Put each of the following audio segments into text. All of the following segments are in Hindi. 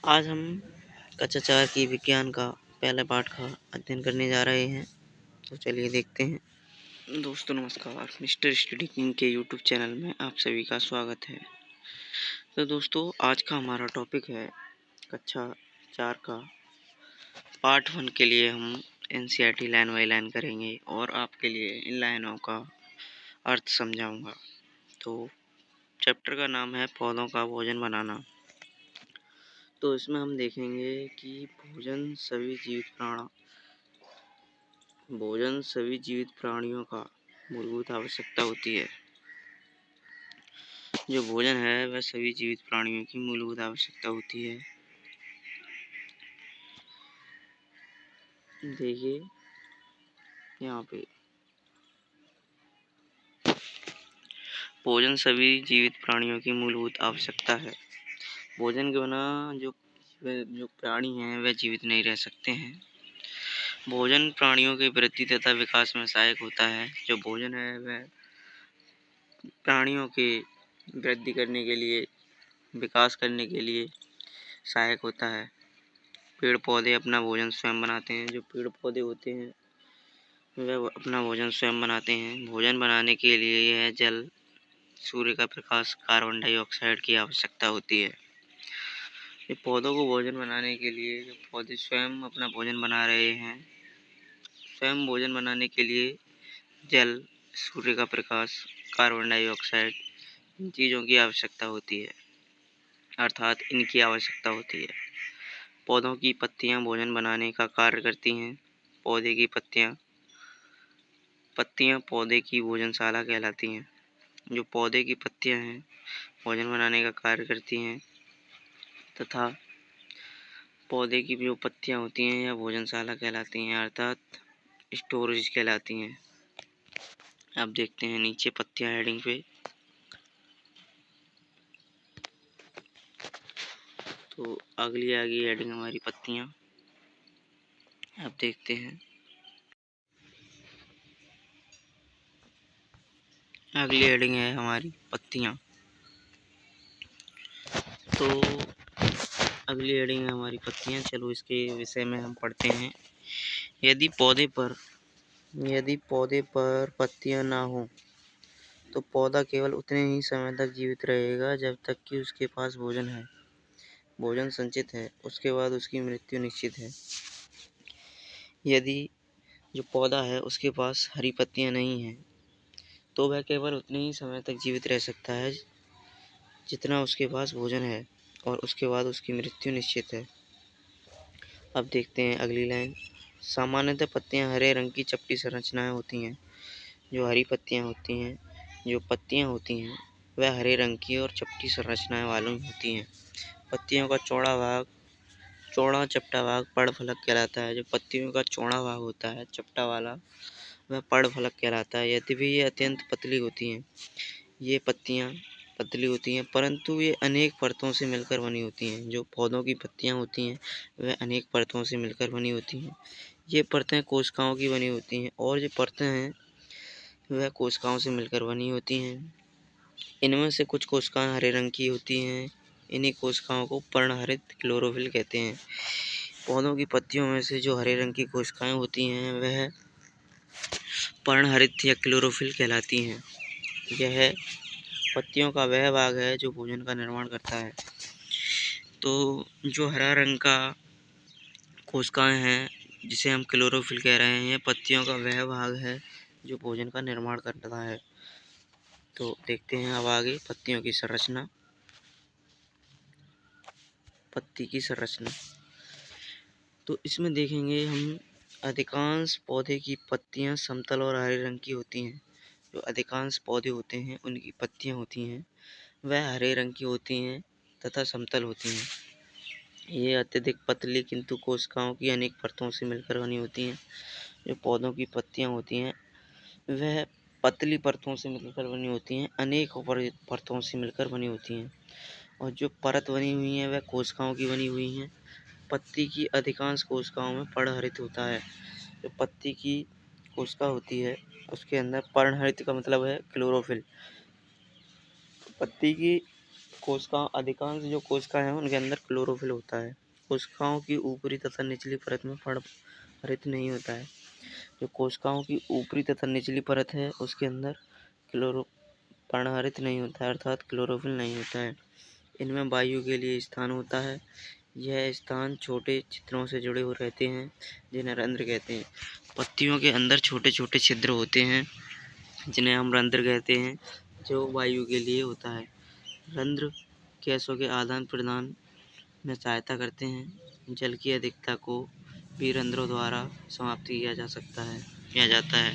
आज हम कक्षा 4 की विज्ञान का पहले पाठ का अध्ययन करने जा रहे हैं। तो चलिए देखते हैं। दोस्तों नमस्कार, मिस्टर स्टडी किंग के यूट्यूब चैनल में आप सभी का स्वागत है। तो दोस्तों आज का हमारा टॉपिक है कक्षा 4 का पार्ट 1 के लिए हम एनसीईआरटी लाइन बाई लाइन करेंगे और आपके लिए इन लाइनों का अर्थ समझाऊंगा। तो चैप्टर का नाम है पौधों का भोजन बनाना। तो इसमें हम देखेंगे कि भोजन सभी जीवित प्राणियों का मूलभूत आवश्यकता होती है। जो भोजन है वह सभी जीवित प्राणियों की मूलभूत आवश्यकता होती है। देखिए यहाँ पे भोजन सभी जीवित प्राणियों की मूलभूत आवश्यकता है। भोजन के बिना जो प्राणी हैं वह जीवित नहीं रह सकते हैं। भोजन प्राणियों की वृद्धि तथा विकास में सहायक होता है। जो भोजन है वह प्राणियों के वृद्धि करने के लिए, विकास करने के लिए सहायक होता है। पेड़ पौधे अपना भोजन स्वयं बनाते हैं। जो पेड़ पौधे होते हैं वह अपना भोजन स्वयं बनाते हैं। भोजन बनाने के लिए यह जल, सूर्य का प्रकाश, कार्बन डाइऑक्साइड की आवश्यकता होती है। ये पौधों को भोजन बनाने के लिए जो पौधे स्वयं अपना भोजन बना रहे हैं, स्वयं भोजन बनाने के लिए जल, सूर्य का प्रकाश, कार्बन डाइऑक्साइड इन चीज़ों की आवश्यकता होती है, अर्थात इनकी आवश्यकता होती है। पौधों की पत्तियां भोजन बनाने का कार्य करती हैं। पौधे की पत्तियां पौधे की भोजनशाला कहलाती हैं। जो पौधे की पत्तियां हैं भोजन बनाने का कार्य करती हैं तथा पौधे की जो पत्तियां होती हैं यह भोजनशाला कहलाती हैं, अर्थात स्टोरेज कहलाती हैं। अब देखते हैं नीचे पत्तियां हेडिंग पे। तो अगली हेडिंग हमारी पत्तियां। अब देखते हैं अगली हेडिंग है हमारी पत्तियां। तो अगली हेडिंग है हमारी पत्तियां। चलो इसके विषय में हम पढ़ते हैं। यदि पौधे पर पत्तियां ना हो तो पौधा केवल उतने ही समय तक जीवित रहेगा जब तक कि उसके पास भोजन संचित है। उसके बाद उसकी मृत्यु निश्चित है। यदि जो पौधा है उसके पास हरी पत्तियां नहीं हैं तो वह केवल उतने ही समय तक जीवित रह सकता है जितना उसके पास भोजन है, और उसके बाद उसकी मृत्यु निश्चित है। अब देखते हैं अगली लाइन। सामान्यतः पत्तियां हरे रंग की चपटी संरचनाएं होती हैं। जो हरी पत्तियां होती हैं, जो पत्तियां होती हैं वह हरे रंग की और चपटी संरचनाएं वाली होती हैं। पत्तियों का चौड़ा चपटा भाग पर्णफलक कहलाता है। जो पत्तियों का चौड़ा भाग होता है चपटा वाला वह पर्णफलक कहलाता है। यद्यपि ये अत्यंत पतली होती हैं, ये पत्तियां पतली होती हैं परंतु ये अनेक परतों से मिलकर बनी होती हैं। जो पौधों की पत्तियां होती हैं वह अनेक परतों से मिलकर बनी होती हैं। ये परतें कोशिकाओं की बनी होती हैं और जो परतें हैं वह कोशिकाओं से मिलकर बनी होती हैं। इनमें से कुछ कोशिकाएं हरे रंग की होती हैं। इन्हीं कोशिकाओं को पर्णहरित क्लोरोफिल कहते हैं। पौधों की पत्तियों में से जो हरे रंग की कोशिकाएं होती हैं वह पर्णहरित या क्लोरोफिल कहलाती हैं। यह पत्तियों का वह भाग है जो भोजन का निर्माण करता है। तो जो हरा रंग का कोशिकाएं हैं जिसे हम क्लोरोफिल कह रहे हैं, यह पत्तियों का वह भाग है जो भोजन का निर्माण करता है। तो देखते हैं अब आगे पत्तियों की संरचना। पत्ती की संरचना तो इसमें देखेंगे हम अधिकांश पौधे की पत्तियां समतल और हरे रंग की होती हैं। जो अधिकांश पौधे होते हैं उनकी पत्तियां होती हैं वह हरे रंग की होती हैं तथा समतल होती हैं। ये अत्यधिक पतली किंतु कोशिकाओं की अनेक परतों से मिलकर बनी होती हैं। जो पौधों की पत्तियां होती हैं वह पतली परतों से मिलकर बनी होती हैं, अनेक परतों से मिलकर बनी होती हैं, और जो परत बनी हुई है वह कोशिकाओं की बनी हुई हैं। पत्ती की अधिकांश कोशिकाओं में पर्णहरित होता है। जो पत्ती की कोशिका होती है उसके अंदर पर्णहरित का मतलब है क्लोरोफिल। पत्ती की कोशिकाओं अधिकांश जो कोशिकाएं हैं उनके अंदर क्लोरोफिल होता है। कोशिकाओं की ऊपरी तथा निचली परत में पर्णहरित नहीं होता है। जो कोशिकाओं की ऊपरी तथा निचली परत है उसके अंदर पर्णहरित नहीं होता है, अर्थात क्लोरोफिल नहीं होता है। इनमें वायु के लिए स्थान होता है। यह स्थान छोटे छिद्रों से जुड़े हुए रहते हैं जिन्हें रंध्र कहते हैं। पत्तियों के अंदर छोटे छोटे छिद्र होते हैं जिन्हें हम रंध्र कहते हैं, जो वायु के लिए होता है। रंध्र गैसों के आदान प्रदान में सहायता करते हैं। जल की अधिकता को भी रंध्रों द्वारा समाप्त किया जाता है।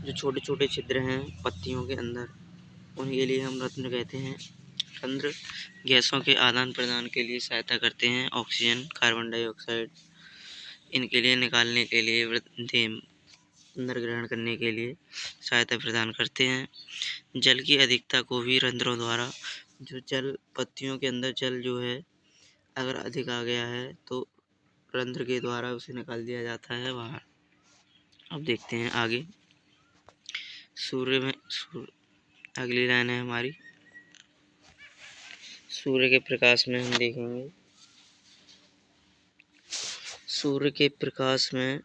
जो छोटे छोटे छिद्र हैं पत्तियों के अंदर, उनके लिए हम रंध्र कहते हैं। रंध्र गैसों के आदान प्रदान के लिए सहायता करते हैं। ऑक्सीजन, कार्बन डाइऑक्साइड इनके लिए निकालने के लिए, अंदर ग्रहण करने के लिए सहायता प्रदान करते हैं। जल की अधिकता को भी रंध्रों द्वारा, जो जल पत्तियों के अंदर जल जो है अगर अधिक आ गया है तो रंध्र के द्वारा उसे निकाल दिया जाता है बाहर। अब देखते हैं आगे। अगली लाइन है हमारी, सूर्य के प्रकाश में हम देखेंगे। सूर्य के प्रकाश में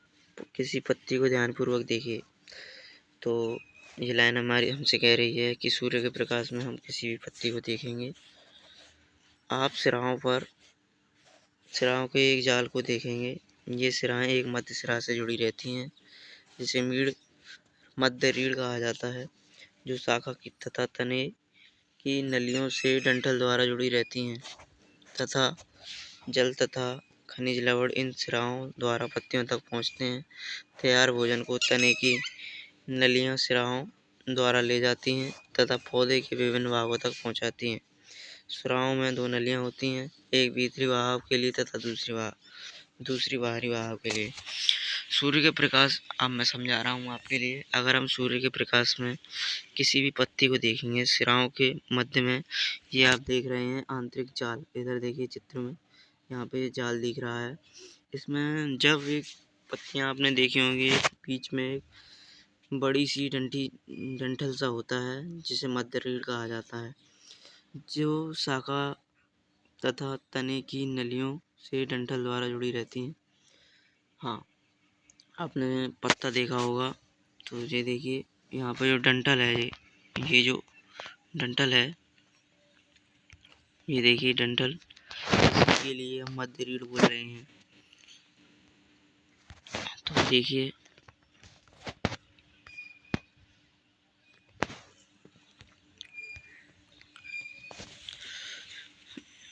किसी पत्ती को ध्यानपूर्वक देखिए। तो ये लाइन हमारी हमसे कह रही है कि सूर्य के प्रकाश में हम किसी भी पत्ती को देखेंगे। आप सिराओं के एक जाल को देखेंगे। ये सिराएं एक मध्य सिरा से जुड़ी रहती हैं, जिसे मध्य रीढ़ कहा जाता है, जो शाखा की तथा तने की नलियों से डंठल द्वारा जुड़ी रहती हैं तथा जल तथा खनिज लवण इन सिराओं द्वारा पत्तियों तक पहुँचते हैं। तैयार भोजन को तने की नलियाँ सिराओं द्वारा ले जाती हैं तथा पौधे के विभिन्न भागों तक पहुँचाती हैं। सिराओं में दो नलियाँ होती हैं, एक भीतरी बहाव के लिए तथा दूसरी बाहरी बहाव के लिए। सूर्य के प्रकाश, अब मैं समझा रहा हूँ आपके लिए। अगर हम सूर्य के प्रकाश में किसी भी पत्ती को देखेंगे, सिराओं के मध्य में ये आप देख रहे हैं आंतरिक जाल, इधर देखिए चित्र में, यहाँ पे जाल दिख रहा है। इसमें जब एक पत्तियाँ आपने देखी होंगी, बीच में एक बड़ी सी डंठल सा होता है जिसे मध्य रीढ़ कहा जाता है, जो शाखा तथा तने की नलियों से डंठल द्वारा जुड़ी रहती हैं। हाँ, आपने पत्ता देखा होगा, तो ये देखिए यहाँ पर जो डंठल है, ये जो डंठल है, ये देखिए डंठल, इसके लिए हम मध्य रीढ़ बोल रहे हैं। तो देखिए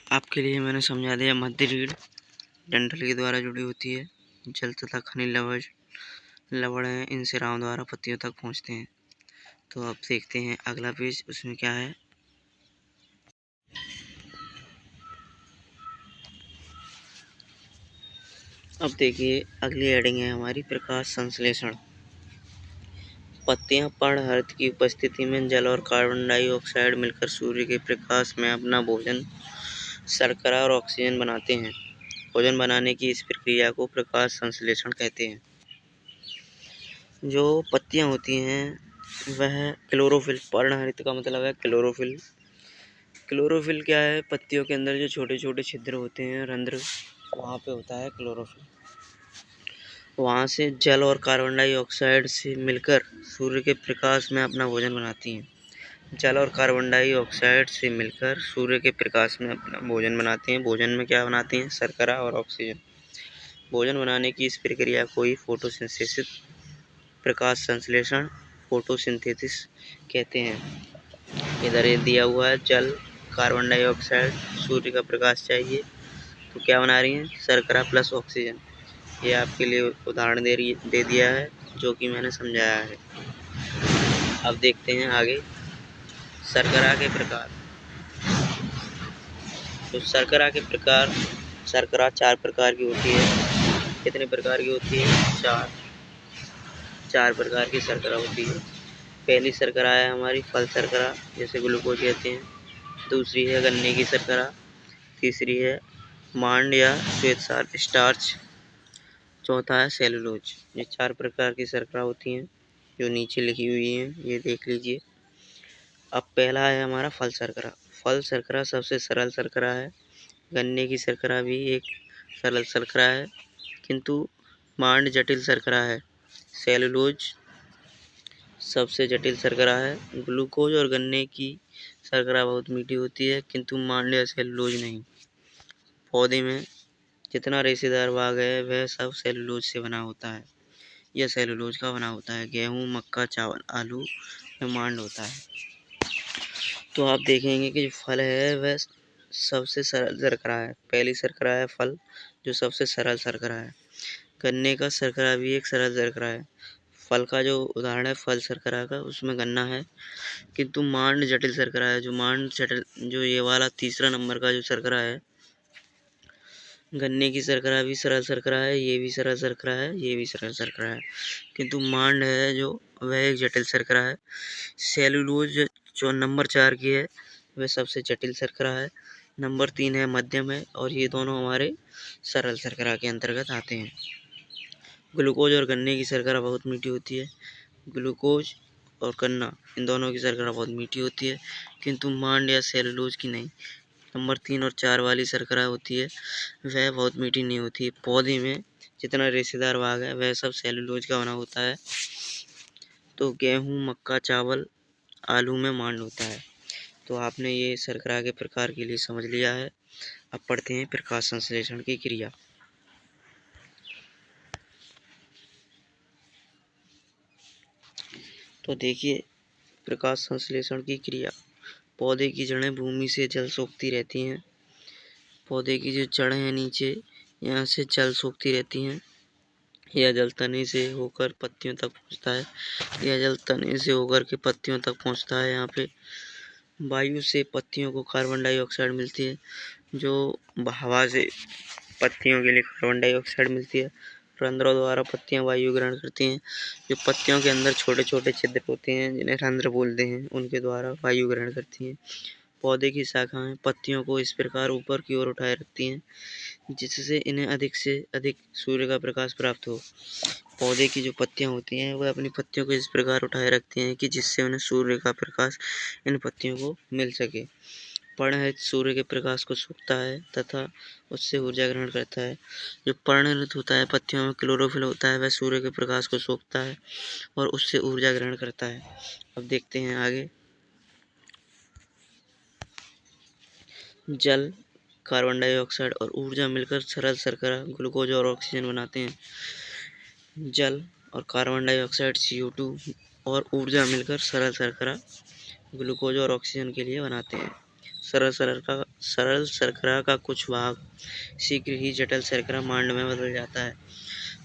आपके लिए मैंने समझा दिया। मध्य रीढ़ डंठल के द्वारा जुड़ी होती है। जल तथा खनिज लवण हैं इन सिराओं द्वारा पत्तियों तक पहुँचते हैं। तो अब देखते हैं अगला पेज, उसमें क्या है। अब देखिए अगली हेडिंग है हमारी, प्रकाश संश्लेषण। पत्तियां पर्णहरित की उपस्थिति में जल और कार्बन डाइऑक्साइड मिलकर सूर्य के प्रकाश में अपना भोजन, शर्करा और ऑक्सीजन बनाते हैं। भोजन बनाने की इस प्रक्रिया को प्रकाश संश्लेषण कहते हैं। जो पत्तियां होती हैं वह क्लोरोफिल, पर्णहरित का मतलब है क्लोरोफिल। क्लोरोफिल क्या है? पत्तियों के अंदर जो छोटे छोटे छिद्र होते हैं, रंध्र, वहाँ पे होता है क्लोरोफिल। वहाँ से जल और कार्बन डाइऑक्साइड से मिलकर सूर्य के प्रकाश में अपना भोजन बनाती हैं। जल और कार्बन डाइऑक्साइड से मिलकर सूर्य के प्रकाश में अपना भोजन बनाते हैं। भोजन में क्या बनाती हैं? शर्करा और ऑक्सीजन। भोजन बनाने की इस प्रक्रिया को ही फोटोसिंथेसिस, प्रकाश संश्लेषण, फोटोसिंथेसिस कहते हैं। इधर ये दिया हुआ है, जल, कार्बन डाइऑक्साइड, सूर्य का प्रकाश चाहिए, तो क्या बना रही हैं? शर्करा प्लस ऑक्सीजन। ये आपके लिए उदाहरण दे दिया है, जो कि मैंने समझाया है। अब देखते हैं आगे शर्करा के प्रकार। तो शर्करा के प्रकार, शर्करा 4 प्रकार की होती है। कितने प्रकार की होती है? 4 प्रकार की शर्करा होती है। पहली शर्करा है हमारी फल शर्करा, जैसे ग्लूकोज कहते हैं। दूसरी है गन्ने की शर्करा। तीसरी है मांड या श्वेतसार स्टार्च। चौथा है सेलुलोज। ये 4 प्रकार की शर्करा होती हैं, जो नीचे लिखी हुई हैं, ये देख लीजिए। अब पहला है हमारा फल शर्करा। फल शर्करा सबसे सरल शर्करा है। गन्ने की शर्करा भी एक सरल शर्करा है, किंतु मांड जटिल शर्करा है। सेलुलोज सबसे जटिल शर्करा है। ग्लूकोज और गन्ने की शर्करा बहुत मीठी होती है, किंतु मांड या सेलुलोज नहीं। पौधे में जितना रेशेदार भाग है वह सब सेलुलोज से बना होता है या सेलुलोज का बना होता है। गेहूँ, मक्का, चावल, आलू में मांड होता है। तो आप देखेंगे कि जो फल है वह सबसे सरल शर्करा है। पहली शर्करा है फल, जो सबसे सरल शर्करा है। गन्ने का शर्करा भी एक सरल शर्करा है। फल का जो उदाहरण है फल शर्करा का, उसमें गन्ना है, किंतु मांड जटिल शर्करा है। जो ये वाला तीसरा नंबर का जो शर्करा है, गन्ने की शर्करा भी सरल शर्करा है, ये भी सरल शर्करा है, ये भी सरल शर्करा है, किंतु मांड है जो वह एक जटिल शर्करा है। सेलुलोज जो नंबर 4 की है वह सबसे जटिल शर्करा है। नंबर 3 है मध्यम है, और ये दोनों हमारे सरल शर्करा के अंतर्गत आते हैं। ग्लूकोज और गन्ने की शर्करा बहुत मीठी होती है। ग्लूकोज और गन्ना इन दोनों की शर्करा बहुत मीठी होती है, किंतु मांड या सेलुलोज की नहीं। नंबर 3 और 4 वाली शर्करा होती है वह बहुत मीठी नहीं होती है। पौधे में जितना रेशेदार भाग है वह सब सेलुलोज का बना होता है। तो गेहूँ, मक्का, चावल, आलू में मांड होता है। तो आपने ये शर्करा के प्रकार के लिए समझ लिया है। अब पढ़ते हैं प्रकाश संश्लेषण की क्रिया। तो देखिए प्रकाश संश्लेषण की क्रिया। पौधे की जड़ें भूमि से जल सोखती रहती हैं। पौधे की जो जड़ें हैं नीचे, यहाँ से जल सोखती रहती हैं। यह जल तने से होकर पत्तियों तक पहुँचता है। यह जल तने से होकर के पत्तियों तक पहुँचता है। यहाँ पे वायु से पत्तियों को कार्बन डाइऑक्साइड मिलती है, जो हवा से पत्तियों के लिए कार्बन डाइऑक्साइड मिलती है। रंध्रों द्वारा पत्तियां वायु ग्रहण करती हैं। जो पत्तियों के अंदर छोटे छोटे छिद्र होते हैं, जिन्हें रंध्र बोलते हैं, उनके द्वारा वायु ग्रहण करती हैं। पौधे की शाखाएं पत्तियों को इस प्रकार ऊपर की ओर उठाए रखती हैं, जिससे इन्हें अधिक से अधिक सूर्य का प्रकाश प्राप्त हो। पौधे की जो पत्तियां होती हैं वह अपनी पत्तियों को इस प्रकार उठाए रखती हैं कि जिससे उन्हें सूर्य का प्रकाश इन पत्तियों को मिल सके। पर्णरहित सूर्य के प्रकाश को सोखता है तथा उससे ऊर्जा ग्रहण करता है। जो पर्णरहित होता है, पत्तियों में क्लोरोफिल होता है, वह सूर्य के प्रकाश को सोखता है और उससे ऊर्जा ग्रहण करता है। अब देखते हैं आगे। जल, कार्बन डाइऑक्साइड और ऊर्जा मिलकर सरल शर्करा ग्लूकोज और ऑक्सीजन बनाते हैं। जल और कार्बन डाइऑक्साइड CO2 और ऊर्जा मिलकर सरल शर्करा ग्लूकोज और ऑक्सीजन के लिए बनाते हैं। सरल शर्करा का कुछ भाग शीघ्र ही जटिल शर्करा मांड में बदल जाता है।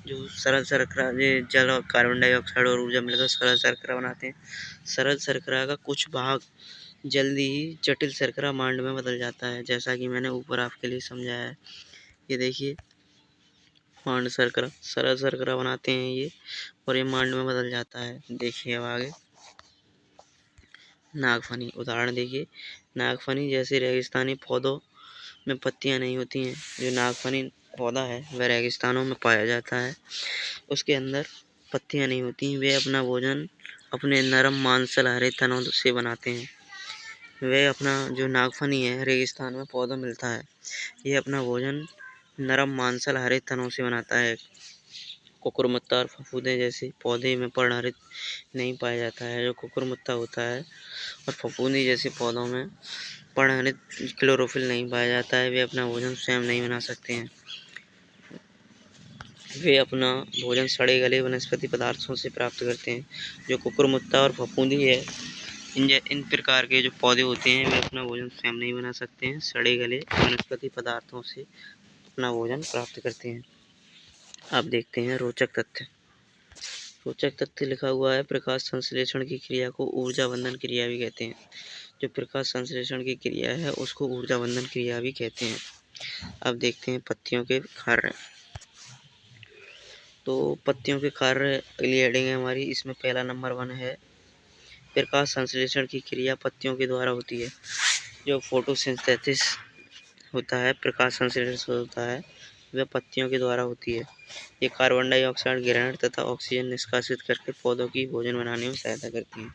जो सरल शर्करा ये जल और कार्बन डाइऑक्साइड और ऊर्जा मिलकर सरल शर्करा बनाते हैं। सरल शर्करा का कुछ भाग जल्दी ही जटिल शर्करा मांड में बदल जाता है, जैसा कि मैंने ऊपर आपके लिए समझाया है। ये देखिए मांड शर्करा, सरल शर्करा बनाते हैं ये, और ये मांड में बदल जाता है। देखिए अब आगे। नागफनी उदाहरण देखिए। नागफनी जैसे रेगिस्तानी पौधों में पत्तियां नहीं होती हैं। जो नागफनी पौधा है वह रेगिस्तानों में पाया जाता है। उसके अंदर पत्तियां नहीं होती। वे अपना भोजन अपने नरम मांसल हरे तनों से बनाते हैं। वे अपना जो नागफनी है रेगिस्तान में पौधा मिलता है, ये अपना भोजन नरम मांसल हरे तनों से बनाता है। कुकुरमुत्ता और फफूंदे जैसे पौधे में पर्णहरित नहीं पाया जाता है। जो कुकुरमुत्ता होता है और फफूंदी जैसे पौधों में पर्णहरित क्लोरोफिल नहीं पाया जाता है। वे अपना भोजन स्वयं नहीं बना सकते हैं। वे अपना भोजन सड़े गले वनस्पति पदार्थों से प्राप्त करते हैं। जो कुकुरमुत्ता और फफूंदी है, इन प्रकार के जो पौधे होते हैं वे अपना भोजन स्वयं नहीं बना सकते हैं। सड़े गले वनस्पति पदार्थों से अपना भोजन प्राप्त करते हैं। आप देखते हैं रोचक तथ्य। रोचक तथ्य लिखा हुआ है प्रकाश संश्लेषण की क्रिया को ऊर्जा बंधन क्रिया भी कहते हैं। जो प्रकाश संश्लेषण की क्रिया है उसको ऊर्जा बंधन क्रिया भी कहते हैं। अब देखते हैं पत्तियों के कार्य। तो पत्तियों के कार्य अगली हेडिंग है हमारी। इसमें पहला नंबर 1 है प्रकाश संश्लेषण की क्रिया पत्तियों के द्वारा होती है। जो फोटोसिंथेसिस होता है, प्रकाश संश्लेषण होता है, वह पत्तियों के द्वारा होती है। ये कार्बन डाइऑक्साइड ग्रहण तथा ऑक्सीजन निष्कासित करके पौधों की भोजन बनाने में सहायता करती है।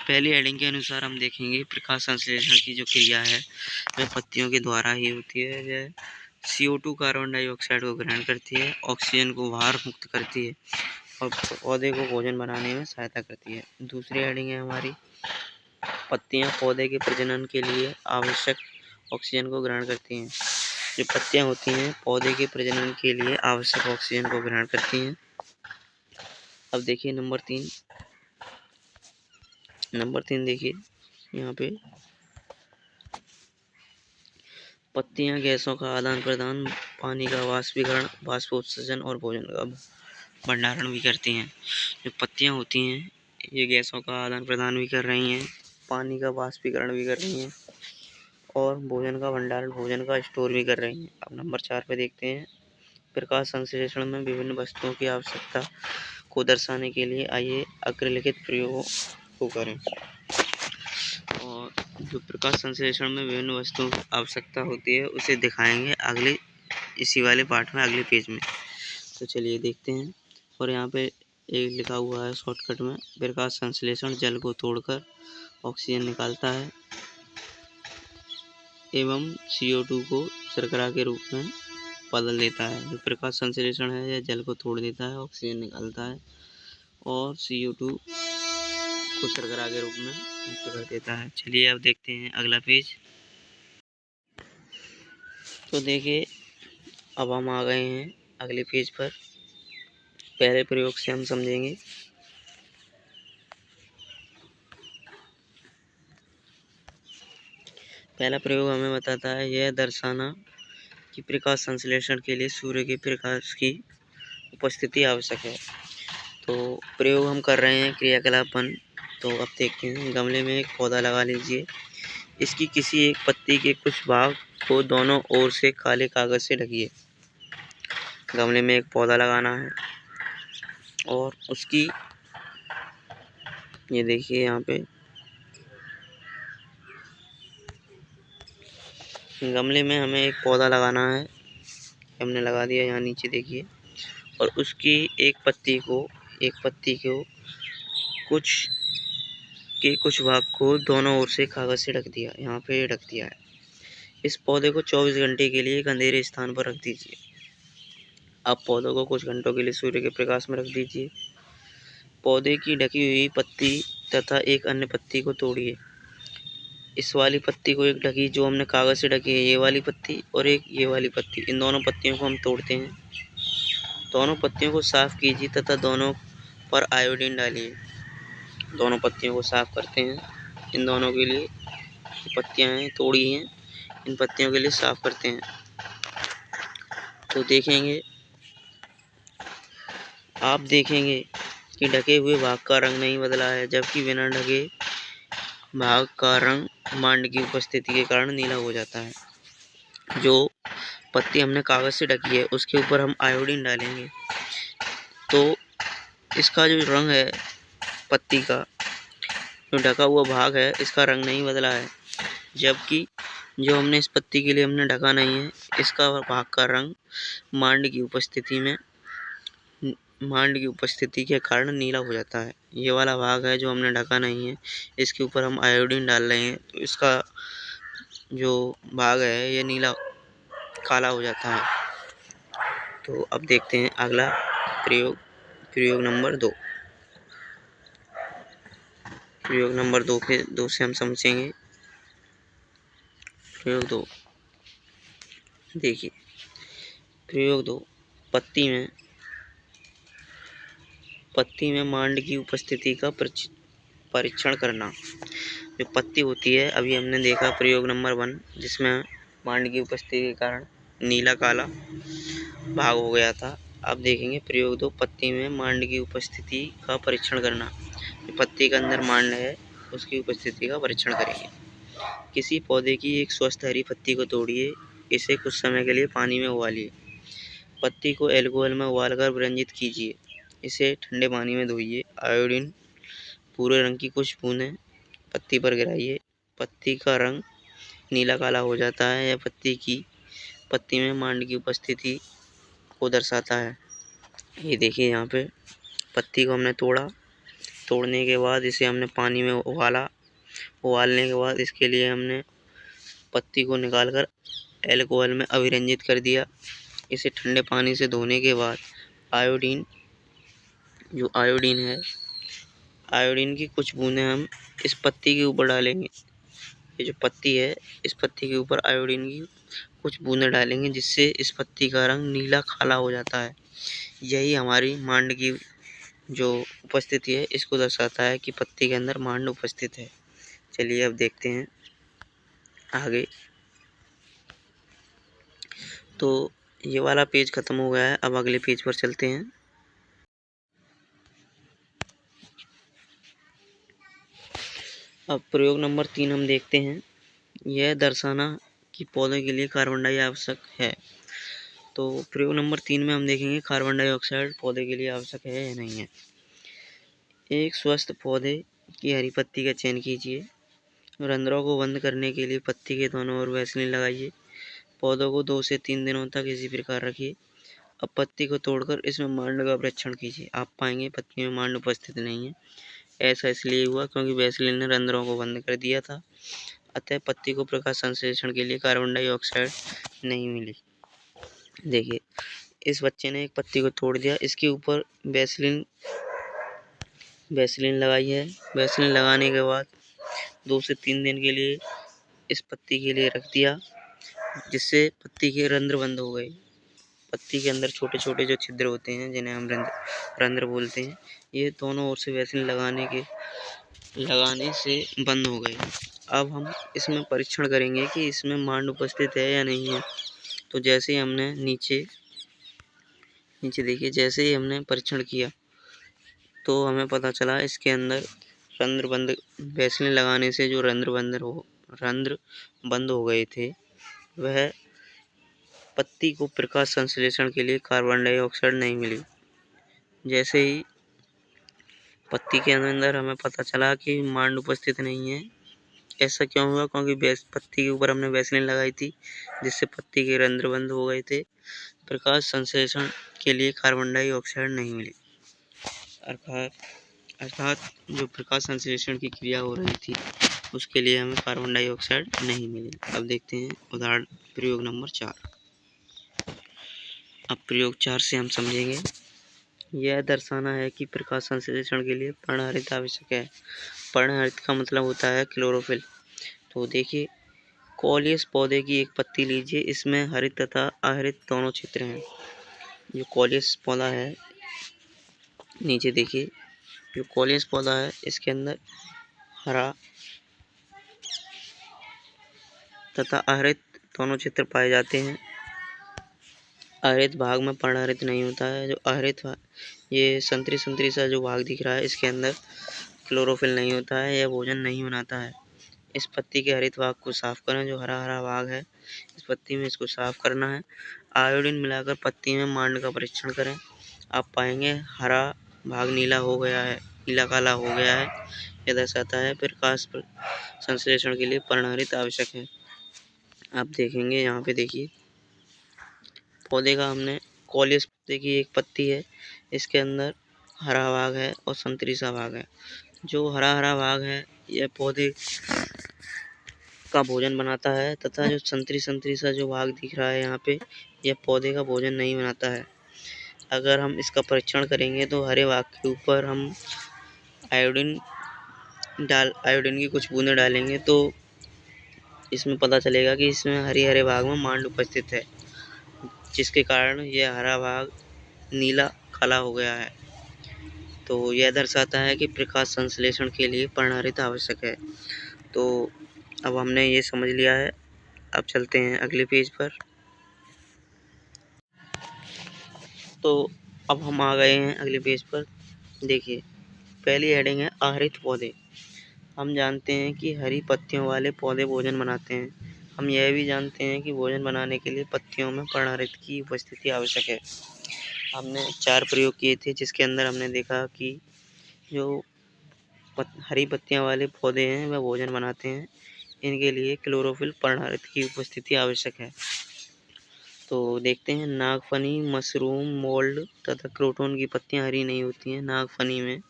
पहली हेडिंग के अनुसार हम देखेंगे प्रकाश संश्लेषण की जो क्रिया है वह पत्तियों के द्वारा ही होती है। यह CO2 कार्बन डाइऑक्साइड को ग्रहण करती है, ऑक्सीजन को बाहर मुक्त करती है और पौधे को भोजन बनाने में सहायता करती है। दूसरी हेडिंग है हमारी, पत्तियां पौधे के प्रजनन के लिए आवश्यक ऑक्सीजन को ग्रहण करती हैं। जो पत्तियां होती हैं पौधे के प्रजनन के लिए आवश्यक ऑक्सीजन को ग्रहण करती हैं। अब देखिए नंबर 3 देखिए यहाँ पे, पत्तियां गैसों का आदान प्रदान, पानी का वाष्पीकरण, वाष्पोत्सर्जन और भोजन का भंडारण भी करती हैं। जो पत्तियां होती हैं ये गैसों का आदान प्रदान भी कर रही हैं, पानी का वाष्पीकरण भी कर रही हैं और भोजन का भंडारण, भोजन का स्टोर भी कर रही हैं। अब नंबर 4 पे देखते हैं, प्रकाश संश्लेषण में विभिन्न वस्तुओं की आवश्यकता को दर्शाने के लिए आइए अग्रलिखित प्रयोगों को करें। और जो प्रकाश संश्लेषण में विभिन्न वस्तुओं की आवश्यकता होती है उसे दिखाएंगे अगले इसी वाले पार्ट में, अगले पेज में। तो चलिए देखते हैं। और यहाँ पे एक लिखा हुआ है शॉर्टकट में, प्रकाश संश्लेषण जल को तोड़कर ऑक्सीजन निकालता है एवं CO2 को शर्करा के रूप में बदल देता है। जो प्रकाश संश्लेषण है यह जल को तोड़ देता है, ऑक्सीजन निकालता है और CO2 को शर्करा के रूप में मुक्त कर देता है। चलिए अब देखते हैं अगला पेज। तो देखिए अब हम आ गए हैं अगले पेज पर। पहले प्रयोग से हम समझेंगे। पहला प्रयोग हमें बताता है यह दर्शाना कि प्रकाश संश्लेषण के लिए सूर्य के प्रकाश की उपस्थिति आवश्यक है। तो प्रयोग हम कर रहे हैं क्रियाकलाप 1। तो अब देखते हैं, गमले में एक पौधा लगा लीजिए। इसकी किसी एक पत्ती के कुछ भाग को दोनों ओर से काले कागज से ढकिए। गमले में एक पौधा लगाना है और उसकी, ये देखिए यहाँ पे गमले में हमें एक पौधा लगाना है, हमने लगा दिया यहाँ नीचे देखिए। और उसकी एक पत्ती को कुछ भाग को दोनों ओर से कागज से ढक दिया, यहाँ पे ढक दिया है। इस पौधे को 24 घंटे के लिए एक अंधेरे स्थान पर रख दीजिए। आप पौधों को कुछ घंटों के लिए सूर्य के प्रकाश में रख दीजिए। पौधे की ढकी हुई पत्ती तथा एक अन्य पत्ती को तोड़िए। इस वाली पत्ती को एक ढकी, जो हमने कागज से ढकी है ये वाली पत्ती, और एक ये वाली पत्ती, इन दोनों पत्तियों को हम तोड़ते हैं। दोनों पत्तियों को साफ कीजिए तथा दोनों पर आयोडीन डालिए। दोनों पत्तियों को साफ करते हैं। इन दोनों के लिए पत्तियां हैं तोड़ी हैं, इन पत्तियों के लिए साफ करते हैं। तो आप देखेंगे कि ढके हुए भाग का रंग नहीं बदला है, जबकि बिना ढके भाग का रंग मांड की उपस्थिति के कारण नीला हो जाता है। जो पत्ती हमने कागज से ढकी है उसके ऊपर हम आयोडीन डालेंगे तो इसका जो रंग है, पत्ती का जो ढका हुआ भाग है, इसका रंग नहीं बदला है। जबकि जो हमने इस पत्ती के लिए हमने ढका नहीं है, इसका भाग का रंग मांड की उपस्थिति के कारण नीला हो जाता है। ये वाला भाग है जो हमने ढका नहीं है, इसके ऊपर हम आयोडीन डाल रहे हैं तो इसका जो भाग है ये नीला काला हो जाता है। तो अब देखते हैं अगला प्रयोग नंबर 2। प्रयोग नंबर 2 से हम समझेंगे। प्रयोग 2 देखिए, प्रयोग 2, पत्ती में मांड की उपस्थिति का परीक्षण करना। जो पत्ती होती है, अभी हमने देखा प्रयोग नंबर 1 जिसमें मांड की उपस्थिति के कारण नीला काला भाग हो गया था। अब देखेंगे प्रयोग 2, पत्ती में मांड की उपस्थिति का परीक्षण करना। जो पत्ती के अंदर मांड है उसकी उपस्थिति का परीक्षण करेंगे। किसी पौधे की एक स्वस्थ हरी पत्ती को तोड़िए, इसे कुछ समय के लिए पानी में उबालिए। पत्ती को एल्कोहल में उबालकर व्यंजित कीजिए। इसे ठंडे पानी में धोइए। आयोडीन भूरे रंग की कुछ बूंदें पत्ती पर गिराइए। पत्ती का रंग नीला काला हो जाता है। यह पत्ती में मांड की उपस्थिति को दर्शाता है। ये देखिए यहाँ पे पत्ती को हमने तोड़ा तोड़ने के बाद इसे हमने पानी में उबालने के बाद इसके लिए हमने पत्ती को निकालकर अल्कोहल में अभिरंजित कर दिया। इसे ठंडे पानी से धोने के बाद आयोडीन है, आयोडीन की कुछ बूंदें हम इस पत्ती के ऊपर डालेंगे। ये जो पत्ती है, इस पत्ती के ऊपर आयोडीन की कुछ बूंदें डालेंगे, जिससे इस पत्ती का रंग नीला काला हो जाता है। यही हमारी मांड की जो उपस्थिति है, इसको दर्शाता है कि पत्ती के अंदर मांड उपस्थित है। चलिए अब देखते हैं आगे। तो ये वाला पेज खत्म हो गया है, अब अगले पेज पर चलते हैं। अब प्रयोग नंबर 3 हम देखते हैं। यह दर्शाना कि पौधे के लिए कार्बन डाइऑक्साइड आवश्यक है। तो प्रयोग नंबर 3 में हम देखेंगे कार्बन डाइऑक्साइड पौधे के लिए आवश्यक है या नहीं है। एक स्वस्थ पौधे की हरी पत्ती का चयन कीजिए। रंध्रों को बंद करने के लिए पत्ती के दोनों ओर वैसलीन लगाइए। पौधों को 2 से 3 दिनों तक इसी प्रकार रखिए। अब पत्ती को तोड़कर इसमें मांड का परीक्षण कीजिए। आप पाएंगे पत्ती में मांड उपस्थित नहीं है। ऐसा इसलिए हुआ क्योंकि वैसलीन ने रंध्रों को बंद कर दिया था, अतः पत्ती को प्रकाश संश्लेषण के लिए कार्बन डाइऑक्साइड नहीं मिली। देखिए, इस बच्चे ने एक पत्ती को तोड़ दिया, इसके ऊपर वैसलीन लगाई है। वैसलीन लगाने के बाद 2 से 3 दिन के लिए इस पत्ती के लिए रख दिया, जिससे पत्ती के रंध्र बंद हो गए। पत्ती के अंदर छोटे छोटे जो छिद्र होते हैं, जिन्हें हम रंध्र बोलते हैं, ये दोनों ओर से वैसलीन लगाने से बंद हो गए। अब हम इसमें परीक्षण करेंगे कि इसमें मांड उपस्थित है या नहीं है। तो जैसे ही हमने नीचे देखिए, जैसे ही हमने परीक्षण किया तो हमें पता चला इसके अंदर रंध्र बंद, वैसलीन लगाने से जो रंध्र बंद हो गए थे, वह पत्ती को प्रकाश संश्लेषण के लिए कार्बन डाइऑक्साइड नहीं मिली। जैसे ही पत्ती के अंदर हमें पता चला कि मांड उपस्थित नहीं है। ऐसा क्यों हुआ? क्योंकि पत्ती के ऊपर हमने वैसलीन लगाई थी, जिससे पत्ती के रंध्र बंद हो गए थे। प्रकाश संश्लेषण के लिए कार्बन डाइऑक्साइड नहीं मिली। अर्थात जो प्रकाश संश्लेषण की क्रिया हो रही थी, उसके लिए हमें कार्बन डाइऑक्साइड नहीं मिली। अब देखते हैं उदाहरण प्रयोग नंबर 4। अब प्रयोग 4 से हम समझेंगे। यह दर्शाना है कि प्रकाश संश्लेषण के लिए पर्णहरित आवश्यक है। पर्णहरित का मतलब होता है क्लोरोफिल। तो देखिए, कॉलियस पौधे की एक पत्ती लीजिए, इसमें हरित तथा अहरित दोनों क्षेत्र हैं। जो कॉलियस पौधा है, नीचे देखिए, जो कॉलियस पौधा है, इसके अंदर हरा तथा अहरित दोनों क्षेत्र पाए जाते हैं। अहरित भाग में पर्णहरित नहीं होता है। जो अहरित, ये संतरी सा जो भाग दिख रहा है, इसके अंदर क्लोरोफिल नहीं होता है, यह भोजन नहीं बनाता है। इस पत्ती के हरित भाग को साफ करें। जो हरा हरा भाग है इस पत्ती में, इसको साफ करना है। आयोडीन मिलाकर पत्ती में मांड का परीक्षण करें। आप पाएंगे हरा भाग नीला हो गया है, नीला काला हो गया है। यह दर्शाता है प्रकाश संश्लेषण के लिए पर्णहरित आवश्यक है। आप देखेंगे यहाँ पे, देखिए पौधे का हमने कॉलियस पौधे की एक पत्ती है, इसके अंदर हरा भाग है और संतरी सा भाग है। जो हरा हरा भाग है, यह पौधे का भोजन बनाता है, तथा जो संतरी सा जो भाग दिख रहा है यहाँ पे, यह पौधे का भोजन नहीं बनाता है। अगर हम इसका परीक्षण करेंगे तो हरे भाग के ऊपर हम आयोडीन की कुछ बूंदें डालेंगे, तो इसमें पता चलेगा कि इसमें हरे भाग में मांड उपस्थित है, जिसके कारण यह हरा भाग नीला काला हो गया है। तो यह दर्शाता है कि प्रकाश संश्लेषण के लिए पर्णहरित आवश्यक है। तो अब हमने ये समझ लिया है। अब चलते हैं अगले पेज पर। तो अब हम आ गए हैं अगले पेज पर। देखिए, पहली हेडिंग है आहरित पौधे। हम जानते हैं कि हरी पत्तियों वाले पौधे भोजन बनाते हैं। हम यह भी जानते हैं कि भोजन बनाने के लिए पत्तियों में पर्णहरित की उपस्थिति आवश्यक है। हमने 4 प्रयोग किए थे, जिसके अंदर हमने देखा कि जो हरी पत्तियां वाले पौधे हैं वह भोजन बनाते हैं। इनके लिए क्लोरोफिल पर्णहरित की उपस्थिति आवश्यक है। तो देखते हैं, नागफनी, मशरूम, मोल्ड तथा क्रोटन की पत्तियां हरी नहीं होती हैं। नागफनी में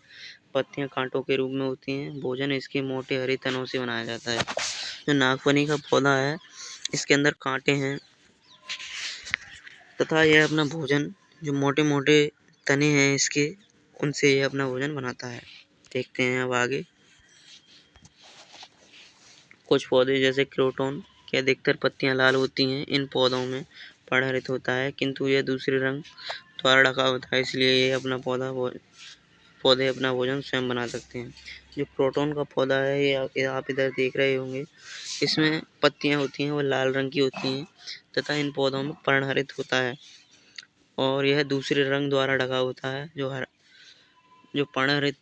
पत्तियां कांटों के रूप में होती हैं। भोजन इसके मोटे हरे तनों से बनाया जाता है। जो नागफनी का पौधा है, इसके अंदर कांटे हैं तथा यह अपना भोजन जो मोटे मोटे तने हैं इसके, उनसे यह अपना भोजन बनाता है। देखते हैं अब आगे। कुछ पौधे जैसे क्रोटोन की अधिकतर पत्तियां लाल होती हैं। इन पौधों में पर्णहरित होता है, किंतु यह दूसरे रंग द्वारा ढका होता है, इसलिए ये अपना पौधे अपना भोजन स्वयं बना सकते हैं। जो क्रोटोन का पौधा है, ये आप इधर देख रहे होंगे, इसमें पत्तियां होती हैं वो लाल रंग की होती हैं तथा इन पौधों में पर्णहरित होता है और यह दूसरे रंग द्वारा ढका होता है। जो पर्णहरित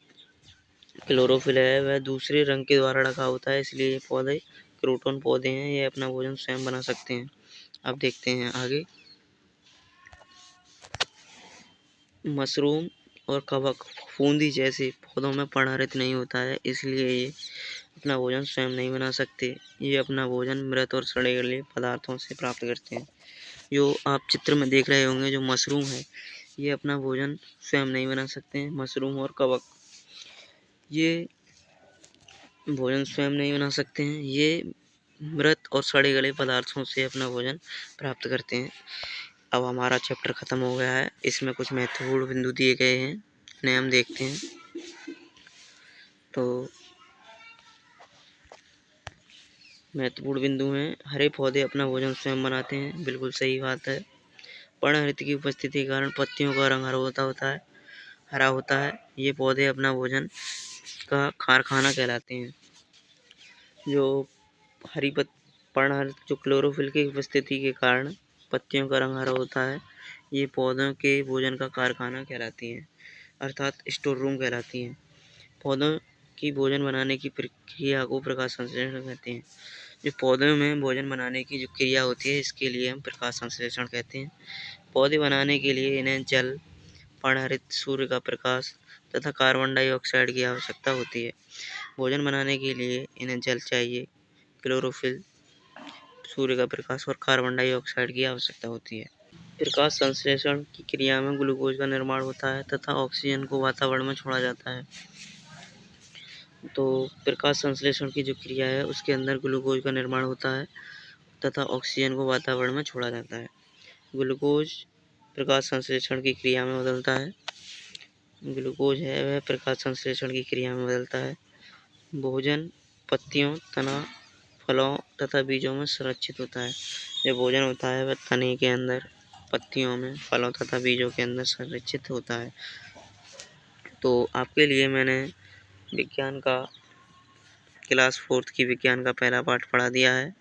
क्लोरोफिल है वह दूसरे रंग के द्वारा ढका होता है, इसलिए ये पौधे क्रोटोन पौधे हैं। ये अपना भोजन स्वयं बना सकते हैं। अब देखते हैं आगे। मशरूम और कवक, फूंदी जैसे पौधों में पर्णहरित नहीं होता है, इसलिए ये अपना भोजन स्वयं नहीं बना सकते। ये अपना भोजन मृत और सड़े गले पदार्थों से प्राप्त करते हैं। जो आप चित्र में देख रहे होंगे, जो मशरूम है, ये अपना भोजन स्वयं नहीं बना सकते हैं। मशरूम और कवक ये भोजन स्वयं नहीं बना सकते हैं। ये मृत और सड़े गले पदार्थों से अपना भोजन प्राप्त करते हैं। अब हमारा चैप्टर खत्म हो गया है। इसमें कुछ महत्वपूर्ण बिंदु दिए गए हैं, इन्हें हम देखते हैं। तो महत्वपूर्ण बिंदु हैं, हरे पौधे अपना भोजन स्वयं बनाते हैं, बिल्कुल सही बात है। पर्णहरित की उपस्थिति के कारण पत्तियों का रंग हरा होता है। ये पौधे अपना भोजन का कारखाना कहलाते हैं। जो पर्णहरित जो क्लोरोफिल की उपस्थिति के कारण पत्तियों का रंग हरा होता है, ये पौधों के भोजन का कारखाना कहलाती हैं, अर्थात स्टोर रूम कहलाती हैं। पौधों की भोजन बनाने की प्रक्रिया को प्रकाश संश्लेषण कहते हैं। जो पौधों में भोजन बनाने की जो क्रिया होती है, इसके लिए हम प्रकाश संश्लेषण कहते हैं। पौधे बनाने के लिए इन्हें जल, पर्णहरित सूर्य का प्रकाश तथा कार्बन डाइऑक्साइड की आवश्यकता होती है। भोजन बनाने के लिए इन्हें जल चाहिए, क्लोरोफिल, सूर्य का प्रकाश और कार्बन डाइऑक्साइड की आवश्यकता होती है। प्रकाश संश्लेषण की क्रिया में ग्लूकोज का निर्माण होता है तथा ऑक्सीजन को वातावरण में छोड़ा जाता है। तो प्रकाश संश्लेषण की जो क्रिया है, उसके अंदर ग्लूकोज का निर्माण होता है तथा ऑक्सीजन को वातावरण में छोड़ा जाता है। ग्लूकोज प्रकाश संश्लेषण की क्रिया में बदलता है। ग्लूकोज है वह प्रकाश संश्लेषण की क्रिया में बदलता है। भोजन पत्तियों, तना, फलों तथा बीजों में संरक्षित होता है। जो भोजन होता है वह तने के अंदर, पत्तियों में, फलों तथा बीजों के अंदर संरक्षित होता है। तो आपके लिए मैंने विज्ञान का क्लास 4th की विज्ञान का पहला पाठ पढ़ा दिया है।